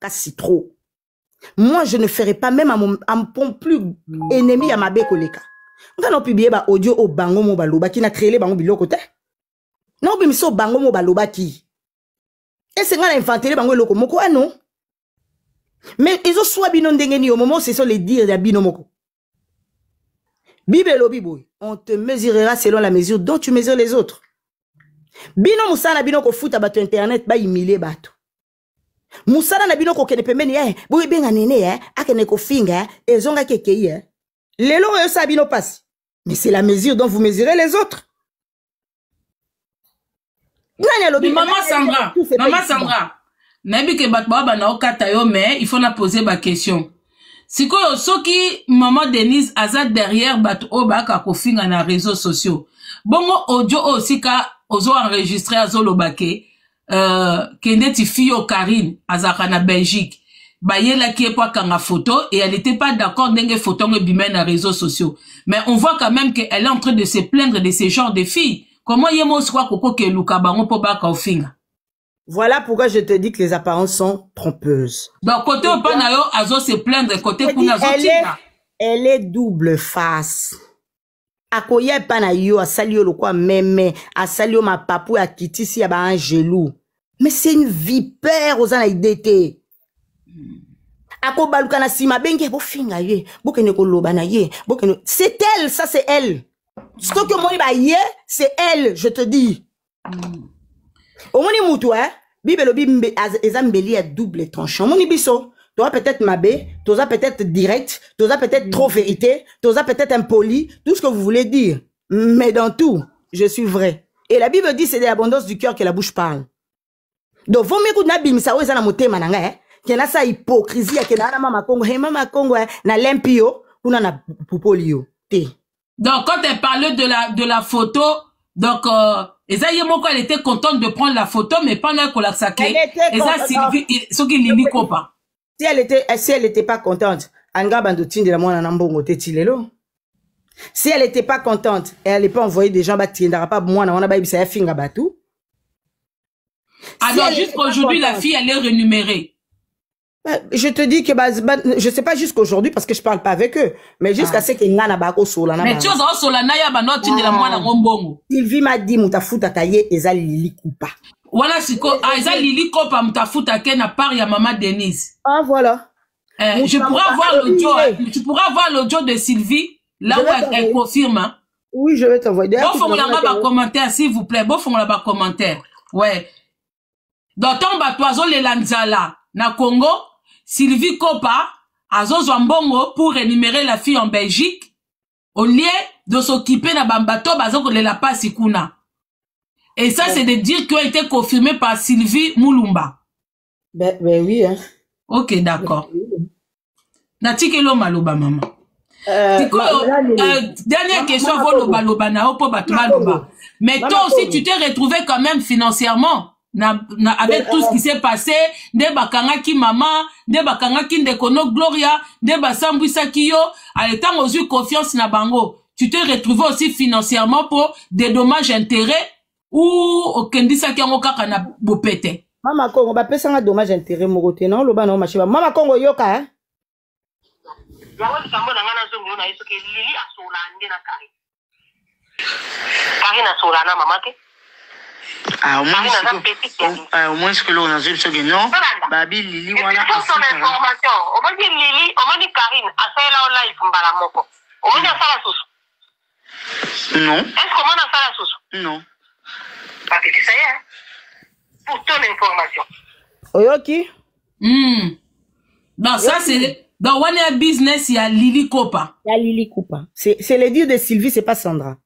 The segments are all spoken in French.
makasi trop. Moi, je ne ferai pas même à mon plus ennemi à ma békoleka. Nga non publié ba audio au bango mo baloba qui n'a créé les bango biloko te. Non bimiso bango mo baloba qui. Et c'est nga inventé les bango loko moko ah non. Mais ils ont soit bino ndengeni au moment où ce sont les dires de bino moko. Bible lobi boy, on te mesurera selon la mesure dont tu mesures les autres. Bino musana bino ko futa bato internet ba humilier bato. Musana na bino ko kene pembeni boy benga nene akene ko finga ezonga kekei lelo yo sa bino passe. Mais c'est la mesure dont vous mesurez les autres. Maman Sandra, nabi ke bat baba na okata yo mais il faut na poser ma question. Si ko soki maman Denise azad derrière bat obaka ko finga na réseaux sociaux. Bongo audio aussi ka ozo enregistré azo lobake kende ti fille Karine azaka na Belgique. Bayela qui est pas kanga photo et elle n'était pas d'accord d'engue photo nge na réseaux sociaux. Mais on voit quand même qu'elle est en train de se plaindre de ces genres de filles. Comment yemo soit koko ke luka bango po baka ofinga. Voilà pourquoi je te dis que les apparences sont trompeuses. Donc côté opanayo azo se plaindre côté kuna zo elle est double face. Akoye panayo a salio le quoi meme a salio ma papou a kiti si a ba angelou. Mais c'est une vipère aux anaïdété. Ako baluka na sima benge bo finga ye bo kene ko loba na ye bo kene c'est elle, ça c'est elle. Ce que moi ba ye c'est elle, je te dis. Au moni mutu bible bimbe ezambeli à double tranchant moni biso toi peut-être mabé toi peut-être direct toi peut-être trop vérité toi peut-être impoli tout ce que vous voulez dire mais dans tout je suis vrai et la Bible dit c'est de l'abondance du cœur que la bouche parle. Donc vaut mieux que na bimisa oza na motema nanga kena sa hypocrisie kena na mama Congo na lempio kuna na pupolio te. Donc quand elle parlait de la photo donc Esaïe Moko elle était contente de prendre la photo mais pendant qu'on l'a sacré Esa Sylvie ce qui Lili Kopa. Si elle était pas contente anga bandotine de la mwana na mbongo te tilelo. Si elle était pas contente et elle n'est pas envoyée des gens batindara pas mwana wana ba ibisa ya finga batu. Alors jusqu'aujourd'hui la fille elle est rémunérée. Je te dis que je sais pas jusqu'aujourd'hui parce que je parle pas avec eux mais jusqu'à ce que ngana ba ko solana. Mais tu as solana ya banoti de la mwana ngombongo. Sylvie m'a dit mutafuta taye eza Lili Kupa. Voilà siko eza Lili Kopa mutafuta ke na part ya maman Denise. Ah voilà. Je pourrais avoir l'audio, tu pourras voir l'audio de Sylvie là où elle confirme. Hein? Oui, je vais t'envoyer. Bon faut la bas commentaire s'il vous plaît. Bon faut la bas commentaire. Ouais. Dans ton batoizo le lanzala na Congo Sylvie Kopa a Zozwambongo pour rémunérer la fille en Belgique au lieu de s'occuper na bambato bazoko le la passe kuna. Et ça c'est de dire qu'il a été confirmé par Sylvie Moulumba. Ben oui hein. OK, d'accord. Natikelo maloba maman. Dernière question pour le baloba na opo batmaloba. Mais toi aussi tu t'es retrouvé quand même financièrement. Avec tout ce qui s'est passé, de bakanga ki maman, de bakanga ki ndekono Gloria, de basambwisa kiyo, à l'état aux yeux confiance na bango. Tu t'es retrouvé aussi financièrement pour des dommages intérêts ou okendisa ki yango kaka na bopete. Mama Congo ba pesa nga dommage intérêt morote non loba na machiba. Mama Congo yoka hein. Yawo sambo na ngana zo ngona iso ke Lili asola ande na kari. Kari na sola na mama ke. Au moins ce que l'on a vu, c'est que non, Babi Lili, voilà. Son information. On va dire Lili, on va dire Karine, à ça là, live, mbala moko. On va dire ça la sauce. Non. Est-ce qu'on a ça la sauce? Non. Parce que ça y est, pour ton information. Oyoki? Non, ça c'est, dans One Business, il y a Lili Kopa. Il y a Lili Kopa. C'est le dire de Sylvie, c'est pas Sandra.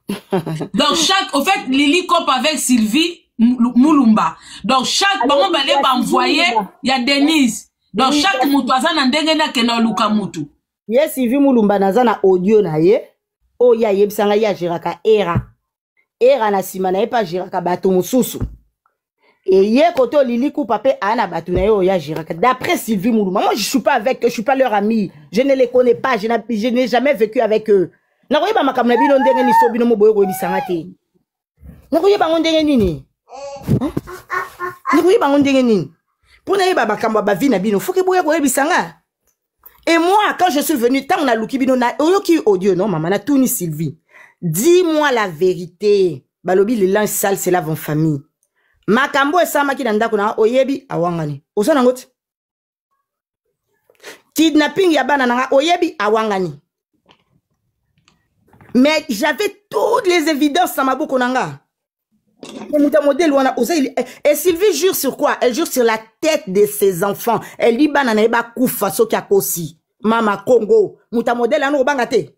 Donc au fait Lili Kopa avec Sylvie Moulumba. Donc chaque bon balé va envoyer il y a Denise. Donc chaque mutu azana ndenge na kena luka mutu. Yes Sylvie Moulumba nazana audio na ye. O ya yebsanga ya jiraka era na sima na pas jiraka bato mususu. Et hier côté Lili Kopa pe ana bato na yo ya jiraka. D'après Sylvie Moulumba, moi je suis pas avec eux, je suis pas leur ami. Je ne les connais pas, je n'ai jamais vécu avec eux. Nakoyeba makamna bino ndenge ni so bino moboyo ko bisanga te. Nakoyeba ndenge nini? Nakoyeba ndenge nini? Pour n'aller baba kamba ba vie na bino, faut que boya boya bisanga. Et moi, quand je suis venu, tant on a luki bino na oyoki audio non maman na tourni Sylvie. Dis-moi la vérité. Balobi le linge sale c'est lave en famille. Makambo e sama ki na ndako na oyebi awangani. Osana ngoti. Kidnapping ya bana na oyebi awangani. Mais j'avais toutes les évidences dans ma boucle nanga. Et Sylvie jure sur quoi? Elle jure sur la tête de ses enfants. Elle dit banana eba koufa soki akosi. Mama Congo. Mouta modèle ano bangate.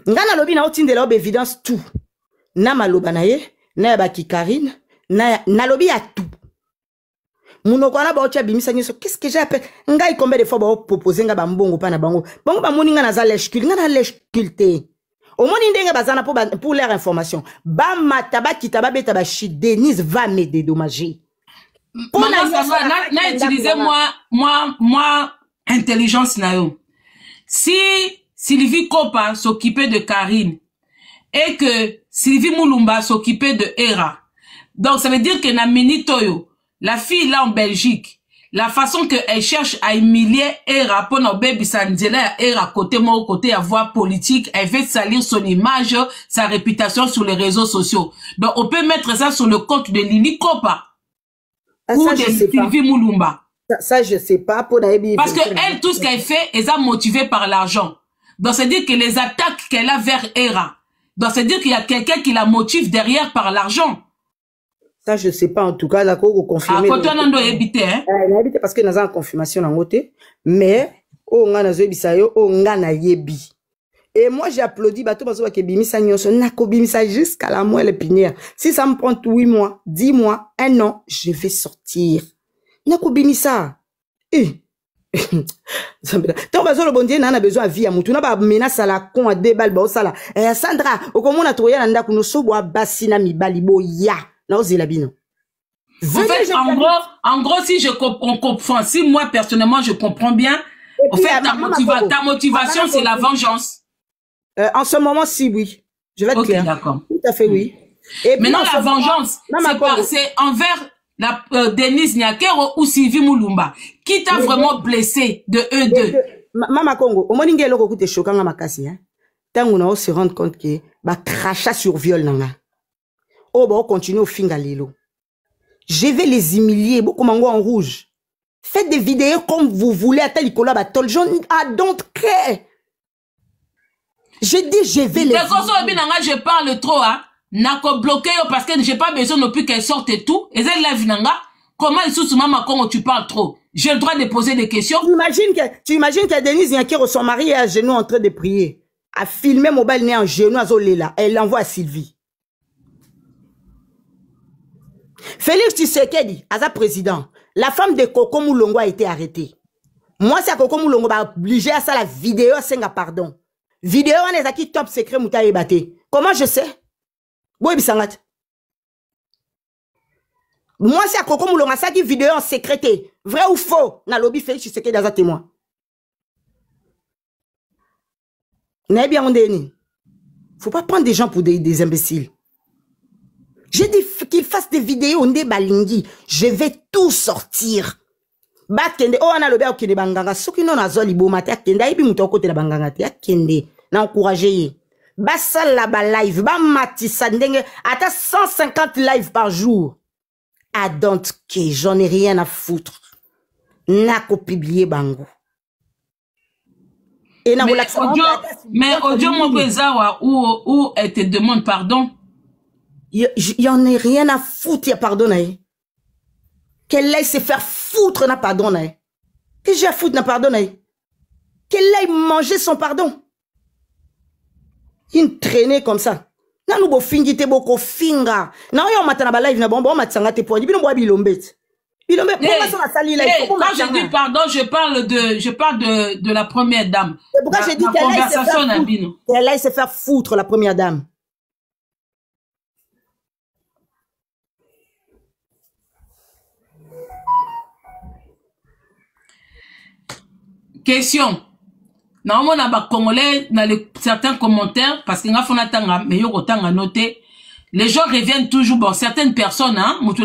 Ngana lobi na otinde la évidence tout. Na maloba na ye, na ba Karine, na lobi a tout. Munokwana ba ocha bimisa nyeso, qu'est-ce que j'appelle? Ngai combien de fois ba proposer nga ba mbongo pa na bango. Bango ba moninga na za lèche-cul, nga na lèche-cul te. Au moni ndenge bazana pour leur information. Ba mataba kitaba beta ba chi Denise va me dédommager. Maman ça va, na utiliser moi intelligence na yo. Si Sylvie Kopa s'occupait de Karine et que Sylvie Moulumba s'occupait de Hera. Donc ça veut dire que na Minitoyo, la fille là en Belgique, la façon qu'elle cherche à humilier Hera pour nos bébés Sanzela, Hera côté moi côté à voix politique, elle veut salir son image, sa réputation sur les réseaux sociaux. Donc on peut mettre ça sur le compte de Lili Kopa ou de Sylvie Moulumba. Ça je sais pas pour parce que elle tout ce qu'elle fait, elle est motivée par l'argent. Donc c'est dire que les attaques qu'elle a vers Hera, donc c'est dire qu'il y a quelqu'un qui la motive derrière par l'argent. Ça, je sais pas, en tout cas, d'accord, vous confirmez. Ah, quand on doit éviter, hein? On a évité parce que nous avons confirmation en côté. Mais, on a na yebi. Et moi, j'ai applaudi, bateau, parce que bimisa nyonso, nako bimisa jusqu'à la moelle épinière. Si ça me prend 8 mois, 10 mois, 1 an, je vais sortir. Nako bimisa. Tant bazo le bon Dieu n'a besoin de vie à moutou. N'a pas menace à la con à déballe, ba osala. Sandra, au comment on a trouvé l'anda kuno sobo basina mi balibo ya. En fait, en gros, si on comprend, si moi, personnellement, je comprends bien, en fait, ta motivation, c'est la vengeance. En ce moment, si, oui. Je vais être clair. D'accord. Tout à fait, oui. Et maintenant, la vengeance, c'est envers la Denise Nyakero ou Sylvie Moulumba. Qui t'a vraiment blessé de eux deux? Mama Congo, au moins, il y a l'eau qui est choquant à ma casse, hein. Tant qu'on se rend compte que, bah, crachat sur viol, nana. Oh, bah, on continue au finger lilo. Je vais les humilier, beaucoup mango en rouge. Faites des vidéos comme vous voulez, à tel collab, à tol, I don't care. Je dis, je vais les je parle trop, hein. Nako bloqué parce que j'ai pas besoin non plus qu'elle sorte et tout. Et elle la vinanga. Comment ils sont maman quand tu parles trop? J'ai le droit de poser des questions. Tu imagines que Denise Nyakero, son mari est à genoux en train de prier. A filmé mobile né en genoux à Zolela. Elle l'envoie à Sylvie. Félix Tshisekedi, Aza président, la femme de Coco Moulongo a été arrêtée. Moi, c'est à Coco Moulongo va obliger à ça la vidéo, c'est pardon. Vidéo, on est à qui top secret mouta ebate. Comment je sais? Boy bisangat. Moi, c'est à Coco Moulongo, ça qui vidéo en sécrété. Vrai ou faux? Na lobby Félix Tshisekedi Aza témoin. N'est bien on déni. Faut pas prendre des gens pour des imbéciles. J'ai dit qu'il fasse des vidéos, on balingi. Je vais tout sortir. Bakende, oh, on a le béo qui est banganga. Ceux qui n'ont pas zoli beau matin, kende, aïe, mouton côté la banganga, kende, n'a encouragé. Bassal la ba live, ba matissa, ndenge, ata 150 lives par jour. I don't care, j'en ai rien à foutre. N'a qu'au publier bango. Et n'a mais audio, mon présawa, où elle te demande pardon. Il y en a rien à foutre, il y a pardon. Qu'elle aille se faire foutre, n'a pardon. Que j'ai à foutre, n'a pardon. Qu'elle aille manger son pardon. Une traînée comme ça. Nan nous bo fingite boko finga. Nan yo matana ba live na bon matsanga te poids. Bino bois bilombet. Bilombet pourquoi ça va salir là? Quand je dis pardon, je parle de la première dame. C'est pourquoi j'ai dit qu'elle aille se faire foutre la première dame. Question. Normalement, on a Congolais dans certains commentaires, parce qu'il y a un meilleur autant à noter. Les gens reviennent toujours, bon, certaines personnes, hein, sous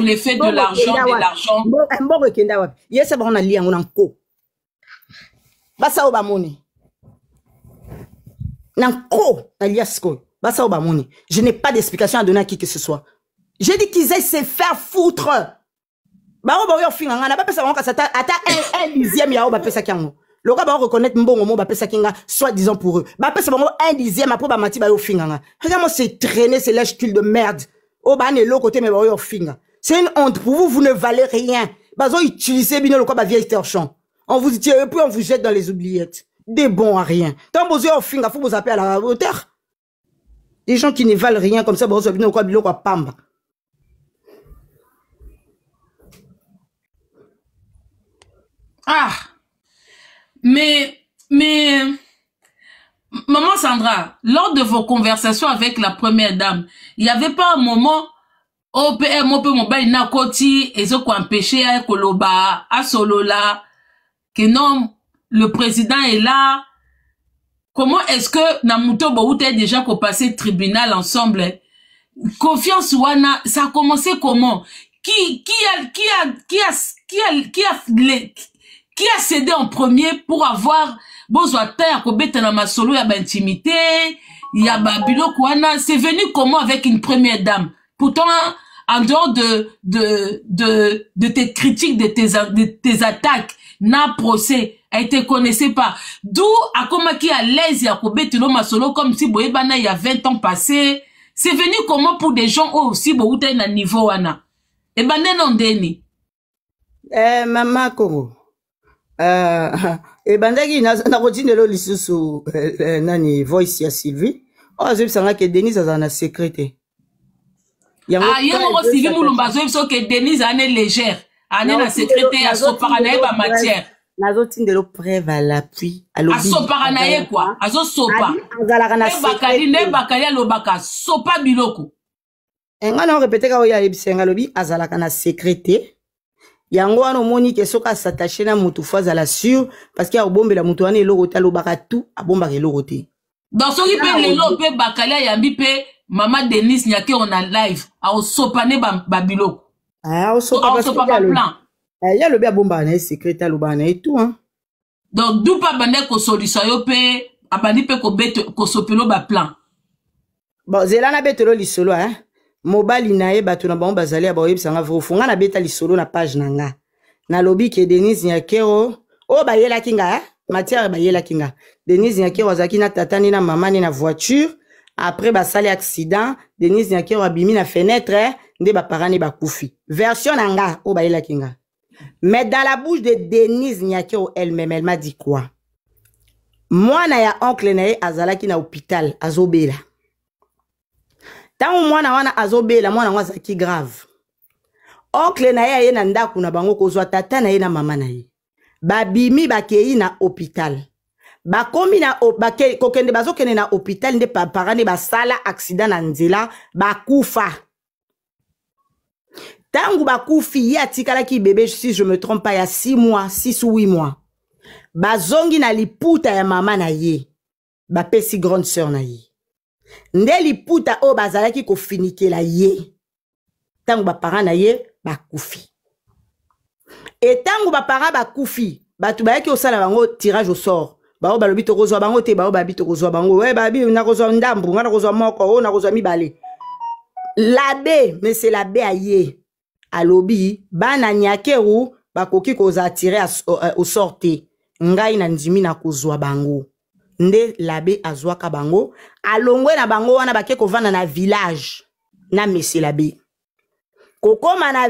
l'effet de l'argent, Yes, on a lié en co. Basa obamoni. Nanko, alias ko. Basa obamoni. Je n'ai pas d'explication à donner à qui que ce soit. J'ai dit qu'ils aient se faire foutre. Bah, on va finir. On n'a pas pensé à ça. Ata un dixième ya oba pesa kiango. Le gars va reconnaître mbongo mo ba pesa kinga soit disant pour eux. Bah pesa bongo un dixième après ba mati ba yo finga. Regarde moi c'est traîner ces lèches cul de merde. Oh bah ne l'autre côté mais ba yo finga. C'est une honte pour vous, vous ne valez rien. Bah zo utilisez bien le quoi ba vieille torchon. On vous dit et puis on vous jette dans les oubliettes. Des bons à rien. Tant que vous avez finga, faut vous appeler à la hauteur. Des gens qui ne valent rien comme ça, bah vous avez bien quoi bilo quoi pamba. Ah, mais, Maman Sandra, lors de vos conversations avec la première dame, il n'y avait pas un moment, OPM, mon bail nakoti, et ce qu'on empêchait à Koloba, à Solola, que non, le président est là. Comment est-ce que Namuto Boute déjà qu'on passait tribunal ensemble? Confiance Wana, ça a commencé comment? Qui a cédé en premier pour avoir besoin de terre, qu'on bête dans ma solo, il y a intimité, il y a Babilo Kouana, c'est venu comment avec une première dame? Pourtant, en dehors de tes critiques, de tes attaques, n'a procès, elle te connaissait pas. D'où, à comment qui à l'aise, il y a bête dans ma solo, comme si Boébana, il y a 20 ans passé. C'est venu comment pour des gens aussi, Boébana, il y a un niveau, Wana? Et ben, non, Deni. Maman Congo. Et bandaki na routine lo lisusu nani voice ya Sylvie. Oh je sanga que Denise a na secrété. Ah yemo Sylvie mulumba zo so que Denise ane légère, ane na secrété à soparanaye ba matière. Na routine lo preuve à l'appui à l'objet. À soparanaye quoi? A zo sopa. Ne bakali lo baka sopa biloko. Enga na répéter ka oya ebisenga lobi azalaka na secrété. Yango wana moni ke soka s'attacher na mutu fois à la sûre parce qu'il y a bombe la mutu wana eloko talo baka tout a bomba eloko te. Dans ce qui peut lelo pe bakalia yambi pe maman Denise nyake on a live a osopane ba biloko. Ah osopa pas plan. Il y a le ba bomba na secret alo bana et tout hein. Donc d'où pas bande ko solution yo pe abandi pe ko bete ko sopelo ba plan. Bon zela na betelo lisolo hein. Mobali nae batu na bango bazali ya baoyebi sanga vrofunga na beta lisolo na page nanga na lobi ke Denise Nyakero o bayela kinga matière bayela kinga Denise Nyakero azaki na tatani na mamani na voiture après basali accident Denise Nyakero abimi na fenêtre nde ba parani ba kufi version nanga o bayela kinga mais dans la bouche de Denise Nyakero elle-même elle m'a dit quoi moi na ya oncle nae azalaki na hôpital azobela. Tant mwana wana azobela mwana ngwa zaki grave. Oncle na ye na ndaku na bango kozwa tata na ye na mama na ye. Babimi bakei na hôpital. Bakomi na kokende bazokende na hôpital nde parane basala accident na nzela bakufa. Tangu bakufi ya tikala ki bébé si je me trompe pas ya 6 mois, 6 ou 8 mois. Bazongi na liputa ya mama na ye. Bapesi grande sœur na ye. Ndeli puta o bazalaki ko finikela ye. Tangu ba parents na ye ba kufi. Et tangu ba parents ba kufi, batu ba yaki osala bango tirage au sort. Ba o balobi to kozwa bango te ba o babi to kozwa bango. Ouais babi na kozwa ndambu, na kozwa moko, o na kozwa mibale. L'abbé, mais c'est l'abbé aye. Alobi bana Nyakeru ba koki koza tirer au sorte. Ngai na ndimi na kozwa bango. Nde l'abbé azwaka bango alongwe na bango wana bake kovanda na village na monsieur l'abbé kokoma na